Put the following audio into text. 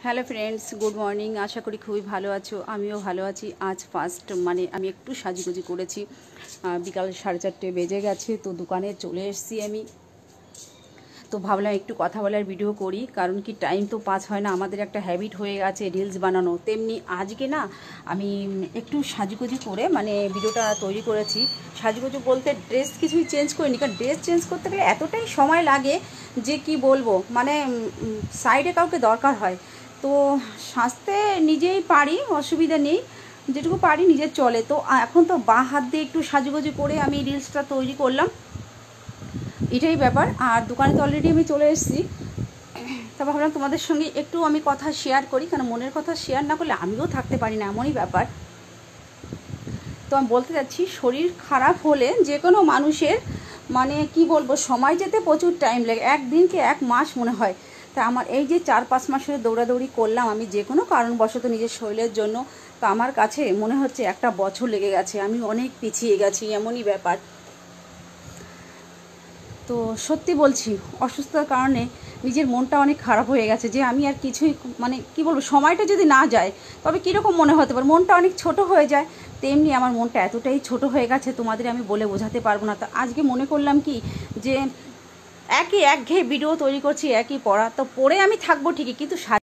Hello friends, good morning. আশা করি খুবই ভালো আছো, আমিও ভালো আছি। আজ ফার্স্ট আমি একটু সাজুগুজি করেছি। বিকাল 4:30 বেজে গেছে, তো দোকানে চলে এসেছি আমি। তো ভাবলাম একটু কথা বলার ভিডিও করি, কারণ কি টাইম তো পাস হয় না, আমাদের একটা হ্যাবিট হয়ে গেছে রিলস বানানো। তেমনি আজকে না আমি একটু সাজুগুজি করে ভিডিওটা তৈরি করেছি। সাজুগুজি বলতে ড্রেস কিছুই চেঞ্জ করিনি, কারণ ড্রেস চেঞ্জ করতে গেলে এতটাই সময় লাগে যে কি বলবো, সাইডে কাউকে দরকার হয়। তো সাজতে নিজেই পারি, অসুবিধা নেই, যেটুকু পারি নিজের চলে। তো এখন তো বাঁ হাত দিয়ে একটু সাজুগুজি করে আমি রিলসটা তৈরি করলাম, এটাই ব্যাপার। আর দোকানে তো অলরেডি আমি চলে এসেছি। তা ভাবলাম তোমাদের সঙ্গে একটু আমি কথা শেয়ার করি, কারণ মনের কথা শেয়ার না করলে আমিও থাকতে পারি না, এমনই ব্যাপার। তো আমি বলতে চাচ্ছি, শরীর খারাপ হলে যে কোনো মানুষের কি বলবো, সময় যেতে প্রচুর টাইম লাগে, একদিনকে 1 মাস মনে হয়। তা আমার এই যে 4-5 মাসের দৌড়াদৌড়ি করলাম আমি যে কোনো কারণবশত নিজের শরীরের জন্য, তো আমার কাছে মনে হচ্ছে 1 বছর লেগে গেছে, আমি অনেক পিছিয়ে গেছি, এমনই ব্যাপার। তো সত্যি বলছি, অসুস্থতার কারণে নিজের মনটা অনেক খারাপ হয়ে গেছে, যে আমি আর কিছুই কি বলবো, সময়টা যদি না যায় তবে কীরকম মনে হতে পারে, মনটা অনেক ছোট হয়ে যায়। তেমনি আমার মনটা এতটাই ছোট হয়ে গেছে, তোমাদের আমি বলে বোঝাতে পারবো না। তো আজকে মনে করলাম কি, যে একঘেয়ে ভিডিও তৈরি করছি, একই পড়া, তো পড়ে আমি থাকবো ঠিকই, কিন্তু